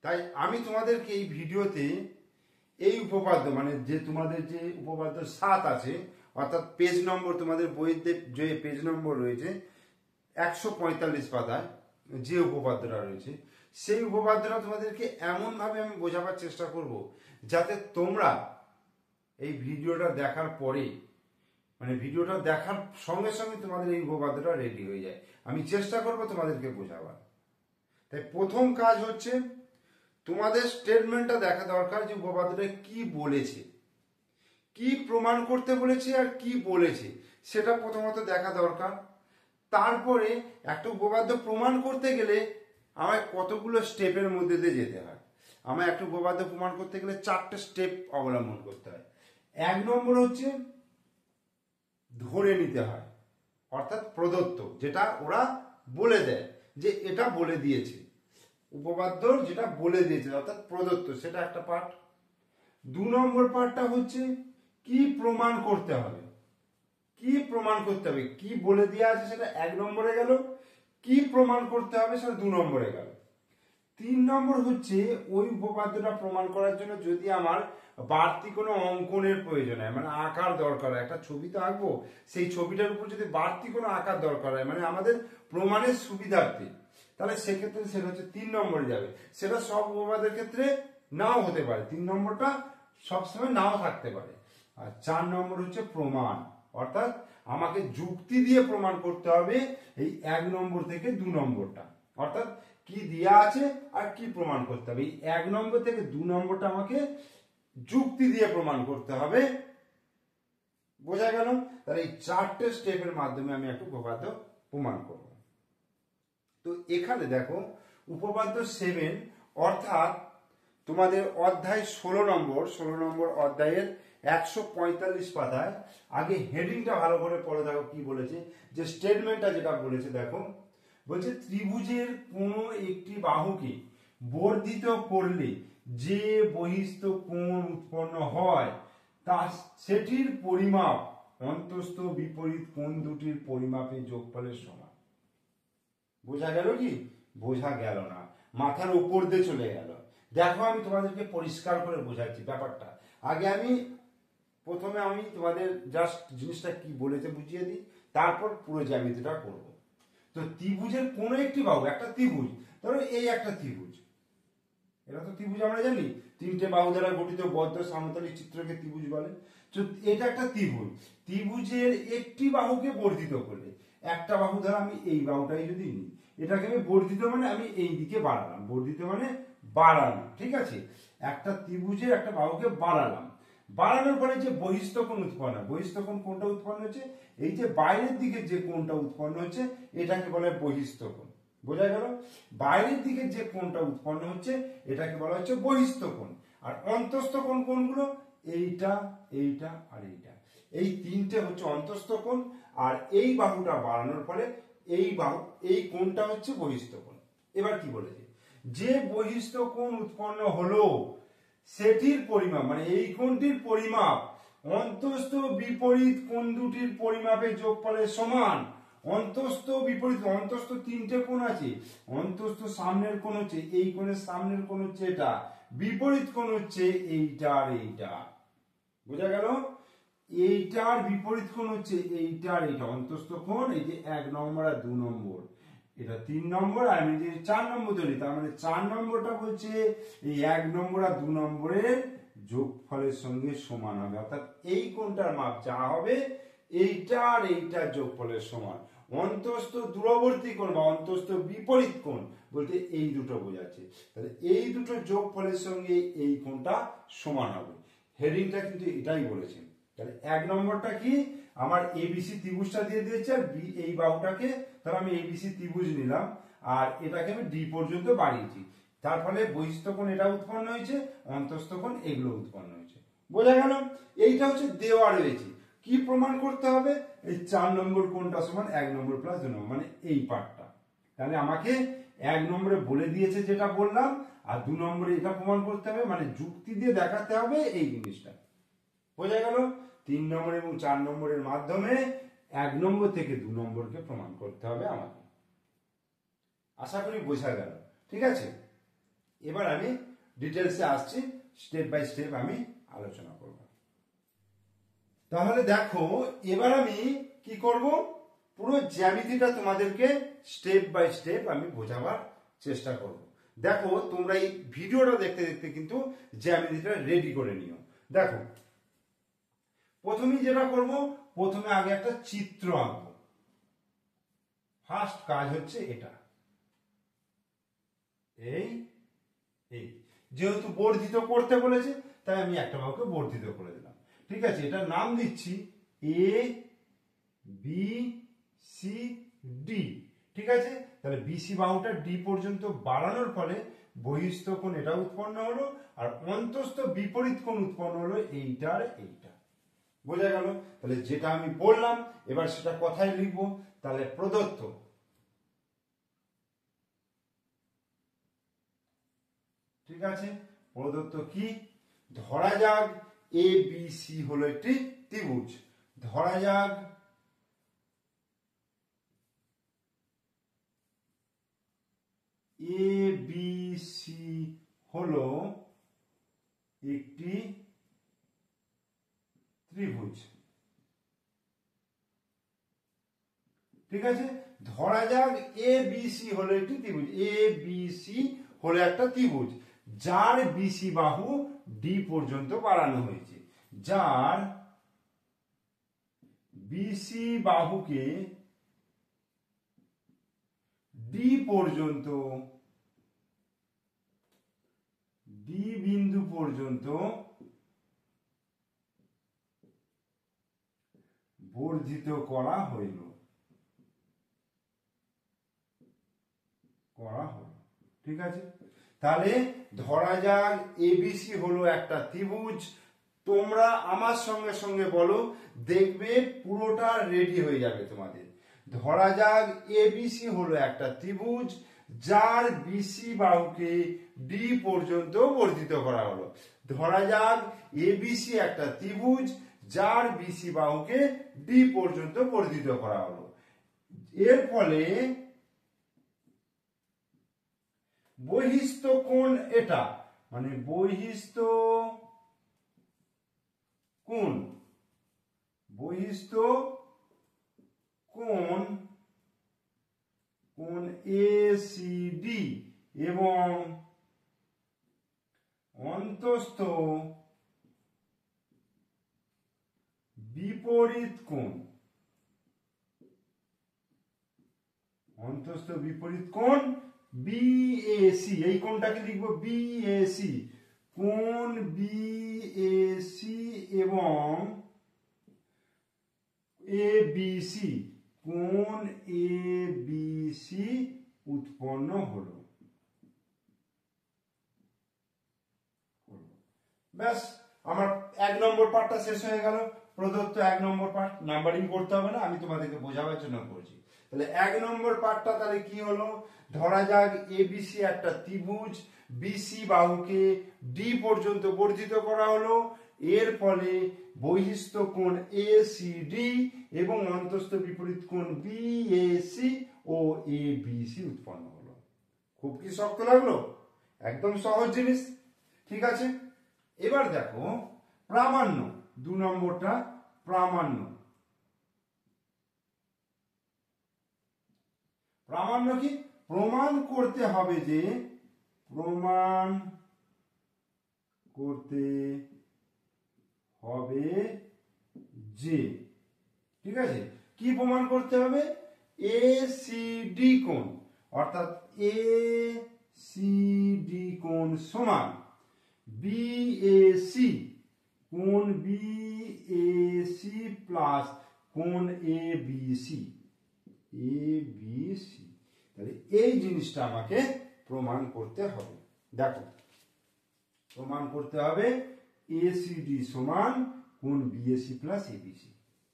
তাই আমি তোমাদেরকে এই ভিডিওতে এই উপপাদ্য মানে যে তোমাদের যে উপপাদ্য 7 আছে, অর্থাৎ পেজ নম্বর তোমাদের বইতে যে পেজ নম্বর রয়েছে 145 পাতায় যে উপপাদ্যটা রয়েছে, সেই উপপাদ্যটা তোমাদেরকে এমনভাবে আমি বোঝাবার চেষ্টা করব যাতে তোমরা এই ভিডিওটা দেখার পরে মানে ভিডিওটা দেখার সঙ্গে সঙ্গে তোমাদের এই উপপাদ্যটা রেডি হয়ে যায়। আমি চেষ্টা করব তোমাদেরকে বোঝাবার। তাই প্রথম কাজ হচ্ছে তোমাদের স্টেটমেন্টটা দেখা দরকার যে উপপাদ্যটা কি বলেছে, কি প্রমাণ করতে বলেছে আর কি বলেছে সেটা প্রথমত দেখা দরকার। তারপরে একটা উপপাদ্য প্রমাণ করতে গেলে আমায় কতগুলো স্টেপের মধ্যে দিয়ে যেতে হয়। আমায় একটা উপপাদ্য প্রমাণ করতে গেলে 4টে স্টেপ অবলম্বন করতে হয়। 1 নম্বর হচ্ছে ধরে নিতে হয়, অর্থাৎ প্রদত্ত, যেটা ওরা বলে দেয় যে এটা বলে দিয়েছে, উপপাদ্য যেটা বলে দিয়েছে অর্থাৎ প্রদত্ত, সেটা একটা পার্ট। 2 নম্বর পার্টটা হচ্ছে কি প্রমাণ করতে হবে, কি প্রমাণ করতে হবে, কি বলে দেওয়া আছে সেটা 1 নম্বরে গেল, কি প্রমাণ করতে হবে সেটা 2 নম্বরে গেল। 3 নম্বর হচ্ছে ওই উপপাদ্যটা প্রমাণ করার জন্য যদি আমার বাড়তি কোনো অঙ্কনের প্রয়োজন হয়, মানে আঁকার দরকার হয়, একটা ছবি তো আঁকবো, সেই ছবিটার উপর যদি বাড়তি কোনো আঁকার দরকার হয় মানে আমাদের প্রমাণের সুবিধার্থে, তাহলে সেক্ষেত্রে সেটা হচ্ছে 3 নম্বরে যাবে। সেটা সব উপপাদ্যের ক্ষেত্রে নাও হতে পারে, 3 নম্বরটা সবসময় নাও থাকতে পারে। আর 4 নম্বর হচ্ছে প্রমাণ, অর্থাৎ আমাকে যুক্তি দিয়ে প্রমাণ করতে হবে এই 1 নম্বর থেকে 2 নম্বরটা, অর্থাৎ কি দেয়া আছে আর কি প্রমাণ করতে হবে। এই 1 নম্বর থেকে 2 নম্বরটা আমাকে যুক্তি দিয়ে প্রমাণ করতে হবে। বোঝা গেল? তাহলে এই 4টে স্টেপের মাধ্যমে আমি একটা উপপাদ্য প্রমাণ করব। তো এখানে দেখো উপপাদ্য 7 অর্থাৎ তোমাদের অধ্যায় 16 নম্বর অধ্যায়ের 145 পাতায় আগে হেডিংটা ভালো করে পড়ে দেখো কি বলেছে, যে স্টেটমেন্টটা যেটা বলেছে দেখো, বলছে ত্রিভুজের কোনো একটি বাহুকে বর্ধিত করলে যে বহিস্থ কোণ উৎপন্ন হয় তা সেটির পরিমাপ অন্তস্থ বিপরীত কোণ দুটির পরিমাপের যোগফলের সমান। বোঝা গেল কি? বোঝা গেল না, মাথার উপর দিয়ে চলে গেল। দেখো আমি তোমাদেরকে পরিষ্কার করে বোঝাচ্ছি ব্যাপারটা। আগে প্রথমে আমি তোমাদের জাস্ট জিনিসটা কি বলেছে বুঝিয়ে দিই, তারপর পুরো জ্যামিতিটা করব। তো ত্রিভুজের কোন একটি বাহু, একটা ত্রিভুজ, ধরো এই একটা ত্রিভুজ, এটা তো ত্রিভুজ আমরা জানি, 3টে বাহু দ্বারা গঠিত বদ্ধ সমতলের চিত্রকে ত্রিভুজ বলে। তো এটা একটা ত্রিভুজ, ত্রিভুজের একটি বাহুকে বর্ধিত করলে, একটা বাহু ধরো আমি এই বাহুটাই যদি নিই, এটাকে আমি বর্ধিত মানে আমি এই দিকে বাড়ালাম, বর্ধিত মানে বাড়ানো, ঠিক আছে? একটা ত্রিভুজের একটা বাহুকে বাড়ালাম, বাড়ানোর পরে যে বহিস্থ কোণ উৎপন্ন হয়, বহিস্থ কোণ কোনটা উৎপন্ন হচ্ছে, এই যে বাইরের দিকে যে কোণটা উৎপন্ন হচ্ছে এটাকে বলে বহিস্থ কোণ। বোঝা গেল? বাইরের দিকে যে কোণটা উৎপন্ন হচ্ছে এটাকে বলা হচ্ছে বহিস্থ কোণ। আর অন্তস্থ কোণ কোনগুলো? এইটা, এইটা আর এইটা, এই 3টে হচ্ছে অন্তস্থ কোণ। আর এই বাহুটা বাড়ানোর ফলে এই কোণটা হচ্ছে বহিস্থ কোণ। এবার কি বলেছে, যে বহিস্থ কোণ উৎপন্ন হলো সেটির পরিমাপ মানে এই কোণটির পরিমাপ অন্তস্থ বিপরীত কোণ দুটির পরিমাপের যোগফলের সমান। অন্তস্থ বিপরীত, অন্তস্থ 3টে কোণ আছে, অন্তস্থ সামনের কোণ হচ্ছে এই কোণের সামনের কোণ হচ্ছে এটা, বিপরীত কোণ হচ্ছে এইটা আর এইটা। বোঝা গেল? এইটার বিপরীত কোণ হচ্ছে এইটা আর এইটা, অন্তস্থ কোণ এই যে 1 নম্বর আর 2 নম্বর, এটা 3 নম্বর, আর আমি যদি 4 নম্বর ধরি তার মানে 4 নম্বরটা বলছে এই 1 নম্বর আর 2 নম্বরের যোগফলের সঙ্গে সমান হবে, অর্থাৎ এই কোণটার মাপ যা হবে এইটা আর এইটার যোগফলের সমান। অন্তস্থ দূরবর্তী কোণ বা অন্তস্থ বিপরীত কোণ বলতে এই দুটো বোঝাচ্ছে, তাহলে এই দুটো যোগফলের সঙ্গে এই কোণটা সমান হবে। হেডিংটা কিন্তু এটাই বলেছে। তাহলে 1 নম্বরটা কি, আমার এবিসি ত্রিভুজটা দিয়ে দিয়েছে, আর বি এই বাহুটাকে ধর আমি এবিসি ত্রিভুজ নিলাম আর এটাকে আমি ডি পর্যন্ত বাড়িয়েছি, তার ফলে বহিস্থ কোণ এটা উৎপন্ন হয়েছে, অন্তস্থ কোণ এগুলো উৎপন্ন হয়েছে। বোঝা গেল? এইটা হচ্ছে দেওয়া রয়েছে। কি প্রমাণ করতে হবে? এই 4 নম্বর কোণটা সমান 1 নম্বর প্লাস 2 নম্বর, মানে এই পার্টটা। তাহলে আমাকে 1 নম্বরে বলে দিয়েছে যেটা বললাম, আর 2 নম্বরে এটা প্রমাণ করতে হবে, মানে যুক্তি দিয়ে দেখাতে হবে এই জিনিসটা। বোঝা গেল? 3 নম্বর এবং 4 নম্বরের মাধ্যমে 1 নম্বর থেকে 2 নম্বরকে প্রমাণ করতে হবে আমাকে। আশা করি বোঝা গেল, ঠিক আছে? এবার আমি ডিটেলসে আসছি, স্টেপ বাই স্টেপ আমি আলোচনা করব। তাহলে দেখো এবার আমি কি করব, পুরো জ্যামিতিটা তোমাদেরকে স্টেপ বাই স্টেপ আমি বোঝাবার চেষ্টা করব। দেখো তোমরা এই ভিডিওটা দেখতে দেখতে কিন্তু জ্যামিতিটা রেডি করে নিও। দেখো প্রথমেই যেটা করব, প্রথমে আগে একটা চিত্র আঁকবো। ফার্স্ট কাজ হচ্ছে এটা, এই এই যেহেতু বর্ধিত করতে বলেছে তাই আমি একটা বাহুকে বর্ধিত করে দিলাম। ঠিক আছে, এটার নাম দিচ্ছি এ বি সি ডি। ঠিক আছে, তাহলে বিসি বাহুটা ডি পর্যন্ত বাড়ানোর ফলে বহিস্থ কোণ এটা উৎপন্ন হলো, আর অন্তস্থ বিপরীত কোণ উৎপন্ন হলো এইটার এইটা। বোঝা গেল? তাহলে যেটা আমি বললাম এবার সেটা কথায় লিখবো। তাহলে প্রদত্ত, ঠিক আছে, প্রদত্ত কি, ধরা যাক এ বি সি হলো একটি ত্রিভুজ। ধরা যাক এ বি সি হলো একটি ত্রিভুজ। ঠিক আছে, ধরা যাক এ বি সি হলো একটি ত্রিভুজ। এ বি সি হলো একটা ত্রিভুজ যার বিসি বাহু ডি পর্যন্ত বাড়ানো হয়েছে। যার বিসি বাহুকে ডি পর্যন্ত, ডি বিন্দু পর্যন্ত বর্ধিত করা হইল। ঠিক আছে, তাহলে ধরা যাক এবিসি হলো একটা ত্রিভুজ। তোমরা আমার সঙ্গে সঙ্গে বলো, দেখবে পুরোটা রেডি হয়ে যাবে তোমাদের। ধরা যাক এবিসি হলো একটা ত্রিভুজ যার বিসি বাহুকে ডি পর্যন্ত বর্ধিত করা হলো। ধরা যাক এবিসি একটা ত্রিভুজ যার বিসি বাহুকে ডি পর্যন্ত বর্ধিত করা হলো। এর ফলে বহিস্থ কোণ এটা, মানে বহিস্থ কোণ, বহিস্থ কোণ কোণ এসিডি এবং অন্তস্থ বিপরীত কোণ, অন্তস্থ বিপরীত কোণ বিএসি, এই কোণটাকে লিখবো বিএসি, কোণ বিএসি এবং এবিসি, কোণ এবিসি উৎপন্ন হলো। ব্যাস, আমার 1 নম্বর পার্টটা শেষ হয়ে গেল। প্রদত্ত 1 নম্বর পার্ট, নাম্বারিং করতে হবে না, আমি তোমাদেরকে বোঝাবার জন্য করছি। তাহলে 1 নম্বর পার্টটা তাহলে কি হলো, ধরা যাক এবিসি একটা ত্রিভুজ, বিসি বাহুকে ডি পর্যন্ত বর্ধিত করা হলো। এর ফলে বহিস্থ কোণ এসিডি এবং অন্তস্থ বিপরীত কোণ বিএসি ও এবিসি উৎপন্ন হলো। খুব কি শক্ত লাগলো? একদম সহজ জিনিস। ঠিক আছে, এবার দেখো প্রামাণ্য, 2 নম্বরটা প্রামাণ্য। প্রামাণ্য কি, প্রমাণ করতে হবে যে, প্রমাণ করতে হবে যে, ঠিক আছে, কি প্রমাণ করতে হবে, এসিডি কোণ, অর্থাৎ এসিডি কোণ সমান বিএসি, কোণ বিএসি প্লাস কোণ এবিসি, এবিসি। তাহলে এই জিনিসটা আমাকে প্রমাণ করতে হবে। দেখো প্রমাণ করতে হবে এসিডি সমান কোণ বিএসি প্লাস এবিসি।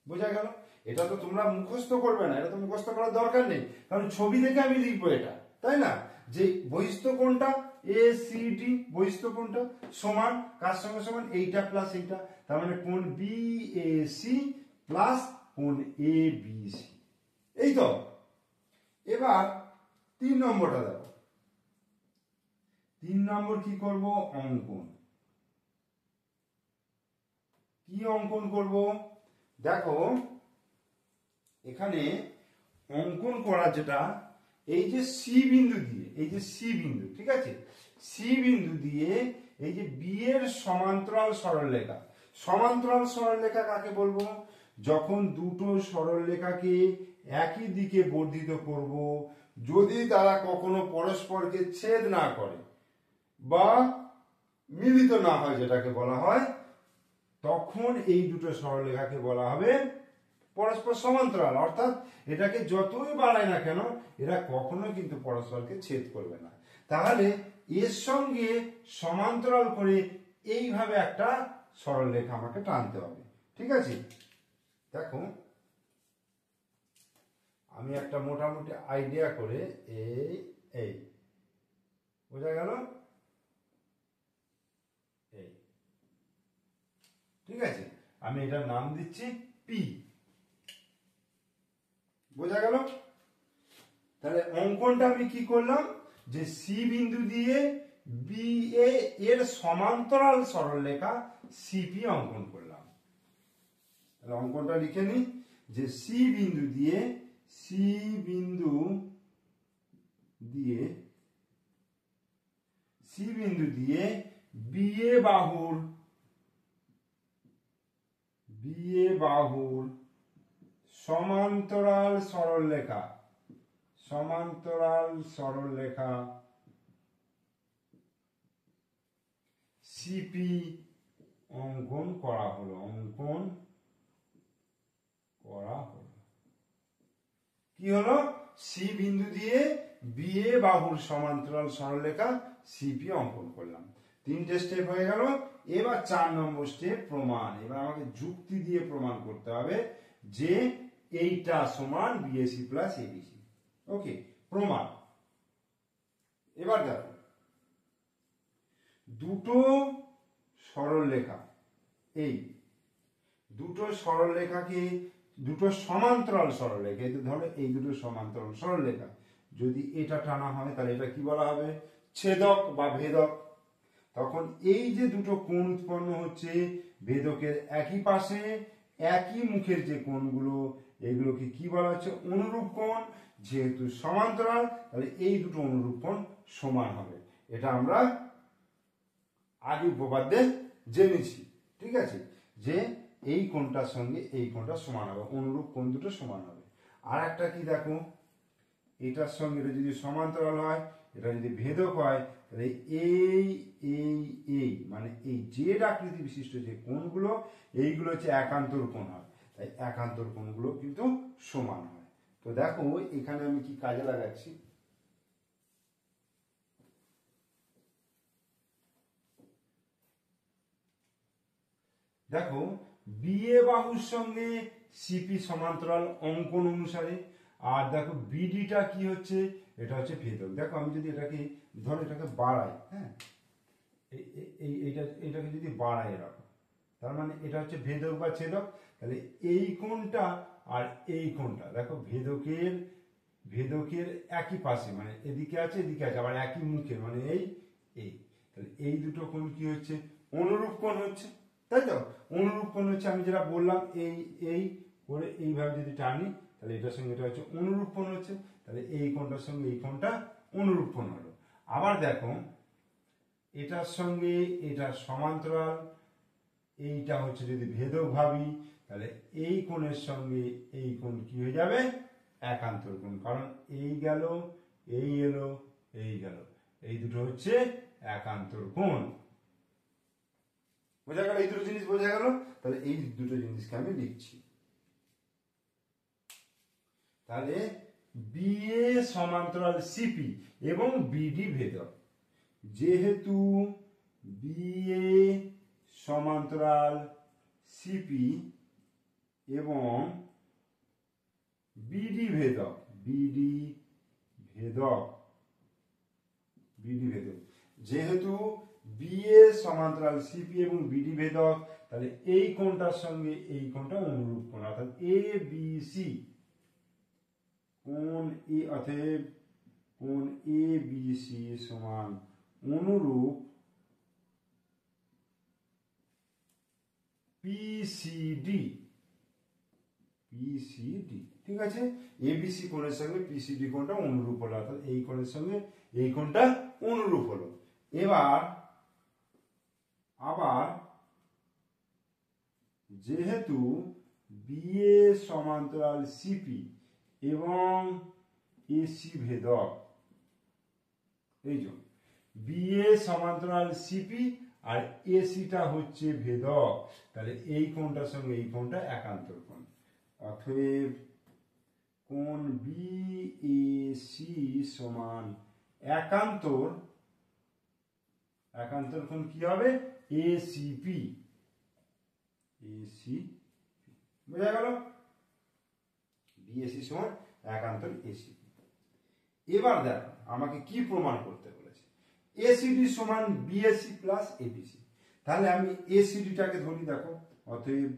বোঝা গেল? এটা তো তোমরা মুখস্থ করবে না, এটা তো মুখস্থ করার দরকার নেই, কারণ ছবি দেখে আমি লিখবো এটা, তাই না? যে বহিস্থ কোণটা এসিডি, বহিস্থ কোণটা সমান কার সঙ্গে সমান, এইটা প্লাস এইটা, তার মানে কোণ বিএসি প্লাস কোণ এবিসি। এই তো। এবার 3 নম্বরটা দেখো, 3 নম্বর কি করব, অঙ্কন। কি অঙ্কন করব, দেখো এখানে অঙ্কন করা যেটা, এই যে সি বিন্দু দিয়ে, এই যে সি বিন্দু, ঠিক আছে, সি বিন্দু দিয়ে এই যে বি এর সমান্তরাল সরলরেখা। সমান্তরাল সরলরেখা কাকে বলবো, যখন দুটো সরলরেখাকে একই দিকে বর্ধিত করব, যদি তারা কখনো পরস্পরকে ছেদ না করে বা মিলিত না হয়, যেটাকে বলা হয়, তখন এই দুটো সরলরেখাকে বলা হবে পরস্পর সমান্তরাল। অর্থাৎ এটাকে যতই বাড়ায় না কেন, এরা কখনো কিন্তু পরস্পরকে ছেদ করবে না। তাহলে এর সঙ্গে সমান্তরাল করে এইভাবে একটা সরলরেখা আমাকে টানতে হবে, ঠিক আছে। দেখো আমি একটা মোটামুটি আইডিয়া করে এই এই বোঝা গেল, এই, ঠিক আছে, আমি এটার নাম দিচ্ছি পি, বোঝা গেল। তাহলে অঙ্কনটা আমি কি করলাম, যে সি বিন্দু দিয়ে বি এর সমান্তরাল সরলরেখা সিপি অঙ্কন করলাম। তাহলে অঙ্কনটা লিখে নি, যে সি বিন্দু দিয়ে বি এ বাহুর সমান্তরাল সরলরেখা সিপি অঙ্কন করা হলো, কি হলো, সি বিন্দু দিয়ে বি এ বাহুর সমান্তরাল সরলরেখা সিপি অঙ্কন করলাম। 3টে স্টেপ হয়ে গেল। এবার 4 নম্বর স্টেপ প্রমাণ। এবার আমাকে যুক্তি দিয়ে প্রমাণ করতে হবে যে এইটা সমান বিএসি প্লাস এবিসি। ওকে, প্রমাণ। এবার দেখো, দুটো সরলরেখা, এই দুটো সরলরেখাকে, দুটো সমান্তরাল সরলরেখা, এই ধরো এই দুটো সমান্তরাল সরলরেখা, যদি এটা টানা হয় তাহলে এটা কি বলা হবে, ছেদক বা ভেদক। তখন এই যে দুটো কোণ উৎপন্ন হচ্ছে ভেদকের একই পাশে একই মুখের যে কোণগুলো, এগুলোকে কি বলা হচ্ছে, অনুরূপ কোণ। যেহেতু সমান্তরাল, তাহলে এই দুটো অনুরূপ কোণ সমান হবে। এটা আমরা আগে উপপাদ্যে জেনেছি, ঠিক আছে, যে এই কোণটার সঙ্গে এই কোণটা সমান হবে, অনুরূপ কোণ দুটো সমান হবে। আর একটা কি দেখো, এটার সঙ্গে এটা যদি সমান্তরাল হয়, এটা যদি ভেদক হয়, তাহলে এই এই এই মানে এই জেড আকৃতি বিশিষ্ট যে কোণগুলো, এইগুলো হচ্ছে একান্তর কোণ হয়, তাই একান্তর কোণগুলো কিন্তু সমান হয়। তো দেখো এখানে আমি কি কাজে লাগাচ্ছি, দেখো বিএ বাহুর সঙ্গে সিপি সমান্তরাল অঙ্কন অনুসারে, আর দেখো বিডিটা কি হচ্ছে, এটা হচ্ছে ভেদক। দেখো আমি যদি এটাকে ধরো, এটাকে বাড়াই, হ্যাঁ, এইটাকে যদি বাড়াই এরকম, তার মানে এটা হচ্ছে ভেদক বা ছেদক। তাহলে এই কোণটা আর এই কোণটা, দেখো ভেদকের একই পাশে, মানে এদিকে আছে এদিকে আছে, আবার একই মুখে, মানে এই তাহলে এই দুটো কোণ কি হচ্ছে, অনুরূপ কোণ হচ্ছে, তাই তো। অনুরূপ কোণ হচ্ছে, আমি যেটা বললাম, এই করে এইভাবে যদি টানি, তাহলে এটার সঙ্গে এটা হচ্ছে অনুরূপ কোণ হচ্ছে। তাহলে এই কোণটার সঙ্গে এই কোণটা অনুরূপ কোণ হলো। আবার দেখো এটার সঙ্গে এটা সমান্তরাল, এইটা হচ্ছে যদি ভেদক ভাবি, তাহলে এই কোণের সঙ্গে এই কোণ কি হয়ে যাবে, একান্তর কোণ। কারণ এই গেল, এই এলো, এই গেল, এই দুটো হচ্ছে একান্তর কোণ। বোঝা গেল, এই দুটো জিনিস বোঝা গেল। তাহলে এই দুটো জিনিসকে আমি লিখছি। তাহলে বিএ সমান্তরাল সিপি এবং বিডি ভেদক। যেহেতু বিএ সমান্তরাল সিপি এবং বিডি ভেদক, যেহেতু বিএ সমান্তরাল সিপি এবং বিডি ভেদক, তাহলে এই কোণটার সঙ্গে এই কোণটা অনুরূপ কোণ, অর্থাৎ এ বি সি কোণ এ, অতএব কোণ এ বি সি সমান অনুরূপ পিসিডি, ঠিক আছে, এবিসি কোণের সঙ্গে পিসিডি কোণটা অনুরূপ হলো, অর্থাৎ এই কোণের সঙ্গে এই কোণটা অনুরূপ হলো। এবার আবার যেহেতু বিএ সমান্তরাল সিপি এবং এসি ভেদক, এই যে বিএ সমান্তরাল সিপি আর এসিটা হচ্ছে ভেদক, তাহলে এই কোণটার সঙ্গে এই কোণটা একান্তর কোণ। অতএব কোণ বিএসি সমান একান্তর কোণ কি হবে? এসিপি। বোঝা গেল? বিএসি সমান একান্তর এসিপি। এবার দেখো আমাকে কি প্রমাণ করতে বলেছে। এসিডি সমান বিএসি প্লাস এবিসি। তাহলে আমি এসিডিটাকে ধরি, দেখো, অতএব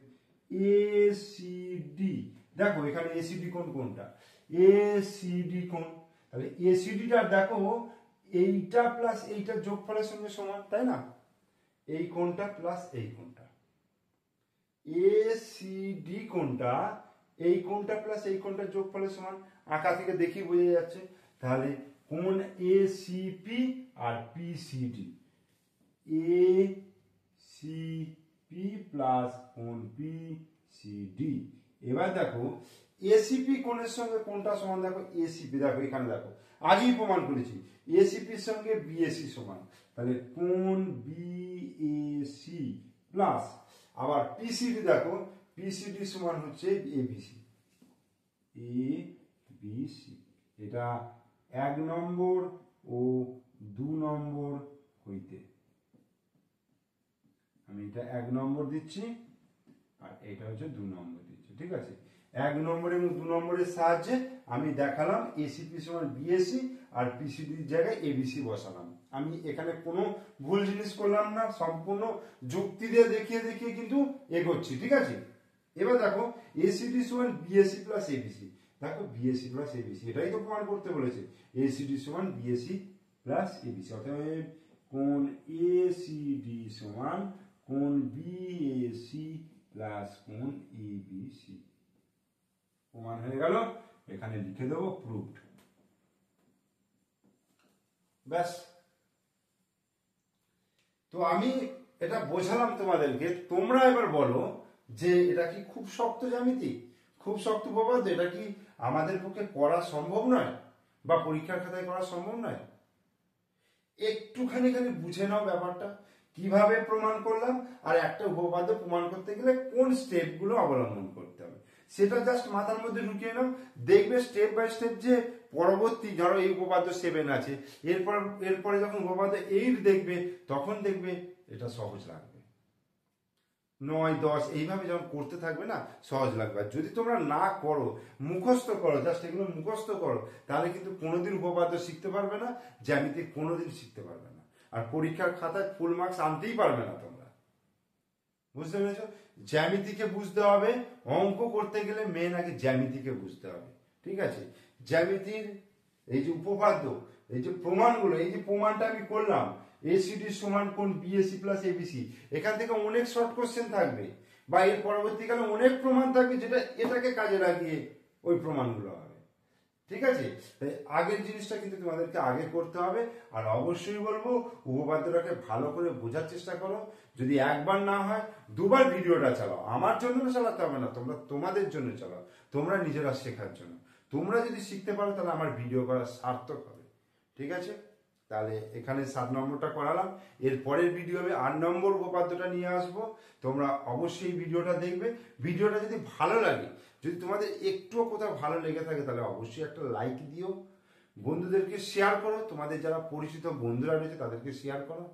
এসিডি, দেখো এখানে এসিডি কোণ কোনটা? এসিডি কোণ। তাহলে এসিডিটা দেখো এইটা প্লাস এইটা যোগফলের সঙ্গে সমান, তাই না? এই কোণটা প্লাস এই কোণটা, এসিডি কোণটা এই কোণটা প্লাস এই কোণটা যোগফলের সমান। আঁকা থেকে দেখি বোঝা যাচ্ছে। তাহলে কোণ এসিপি আর পিসিডি, এসিপি প্লাস কোণ পিসিডি। এবার দেখো এসিপি কোণের সঙ্গে কোণটা সমান, দেখো এসিপি, দেখো এখানে দেখো আগেই প্রমাণ করেছি এসিপির সঙ্গে বিএসি সমান। তাহলে কোণ বিএসি প্লাস আবার পিসিডি, দেখো পিসিডি সমান হচ্ছে এবিসি, এবিসি। এটা 1 নম্বর ও 2 নম্বর হইতে, আমি এটা 1 নম্বর দিচ্ছি আর এটা হচ্ছে 2 নম্বর দিচ্ছি, ঠিক আছে? 1 নম্বর এবং 2 নম্বরের সাহায্যে আমি দেখালাম এসিপি সমান বিএসি আর পিসিডির জায়গায় এবিসি বসালাম। আমি এখানে কোনো ভুল জিনিস করলাম না, সম্পূর্ণ যুক্তি দিয়ে দেখিয়ে দেখিয়ে কিন্তু এগোচ্ছি, ঠিক আছে? এবার দেখো এসিডি সমান বিএসি প্লাস এবিসি, দেখো বিএসি প্লাস এবিসি, এটাই তো প্রমাণ করতে বলেছে। এসিডি সমান বিএসি প্লাস এবিসি, অর্থাৎ কোণ এসিডি সমান কোণ বিএসি প্লাস কোণ এবিসি। প্রমাণ হয়ে গেল, এখানে লিখে দেবো প্রুভড। ব্যাস। তো আমি এটা বোঝালাম তোমাদেরকে, তোমরা এবার বলো যে এটা কি খুব শক্ত জ্যামিতি, খুব শক্ত উপপাদ্য, এটা কি আমাদের পক্ষে করা সম্ভব নয় বা পরীক্ষার খাতায় করা সম্ভব নয়? একটুখানি বুঝে নাও ব্যাপারটা, কিভাবে প্রমাণ করলাম আর একটা উপপাদ্য প্রমাণ করতে গেলে কোন স্টেপগুলো অবলম্বন করতে হবে সেটা জাস্ট মাথার মধ্যে ঢুকিয়ে নাও। দেখবে স্টেপ বাই স্টেপ যে পরবর্তী, ধরো এই উপপাদ্য 7 আছে, এরপরে যখন উপপাদ্য 8 দেখবে তখন দেখবে এটা সহজ লাগবে। 9, 10 এইভাবে যখন করতে থাকবে না সহজ লাগবে। আর যদি তোমরা না করো, মুখস্থ করো, জাস্ট এগুলো মুখস্থ করো, তাহলে কিন্তু কোনোদিন উপপাদ্য শিখতে পারবে না, জ্যামিতি কোনোদিন শিখতে পারবে না, আর পরীক্ষার খাতায় ফুল মার্কস আনতেই পারবে না তোমরা। বুঝতে পেরেছো? জ্যামিতিকে বুঝতে হবে, অঙ্ক করতে গেলে মেন আগে জ্যামিতিকে বুঝতে হবে, ঠিক আছে? জ্যামিতির এই যে উপপাদ্য, এই যে প্রমাণগুলো, এই যে প্রমাণটা আমি করলাম এসিডি সমান কোণ বিএসি প্লাস এবিসি, এখান থেকে অনেক শর্ট কোশ্চেন থাকবে বা এর পরবর্তীকালে অনেক প্রমাণ থাকবে যেটা এটাকে কাজে লাগিয়ে ওই প্রমাণগুলো হবে, ঠিক আছে? তাই আগের জিনিসটা কিন্তু তোমাদেরকে আগে করতে হবে। আর অবশ্যই বলবো উপপাদ্যটাকে ভালো করে বোঝার চেষ্টা করো। যদি একবার না হয় 2বার ভিডিওটা চালাও। আমার জন্য চালাতে হবে না, তোমরা তোমাদের জন্য চালাও, তোমরা নিজেরা শেখার জন্য। তোমরা যদি শিখতে পারো তাহলে আমার ভিডিও করা সার্থক হবে, ঠিক আছে? তাহলে এখানে 7 নম্বরটা করালাম, এর পরের ভিডিও আমি 8 নম্বর উপপাদ্যটা নিয়ে আসবো। তোমরা অবশ্যই ভিডিওটা দেখবে। ভিডিওটা যদি ভালো লাগে, যদি তোমাদের একটুও কোথাও ভালো লেগে থাকে তাহলে অবশ্যই একটা লাইক দিও, বন্ধুদেরকে শেয়ার করো, তোমাদের যারা পরিচিত বন্ধুরা রয়েছে তাদেরকে শেয়ার করো,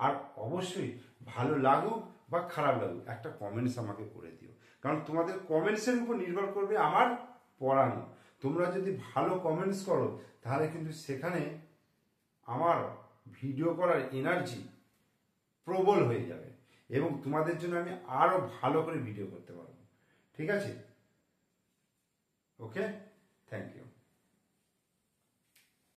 আর অবশ্যই ভালো লাগুক বা খারাপ লাগুক একটা কমেন্টস আমাকে করে দিও, কারণ তোমাদের কমেন্টসের উপর নির্ভর করবে আমার পড়ানো। তোমরা যদি ভালো কমেন্টস করো তাহলে কিন্তু সেখানে আমার ভিডিও করার এনার্জি প্রবল হয়ে যাবে এবং তোমাদের জন্য আমি আরো ভালো করে ভিডিও করতে পারবো, ঠিক আছে? ওকে, থ্যাংক ইউ।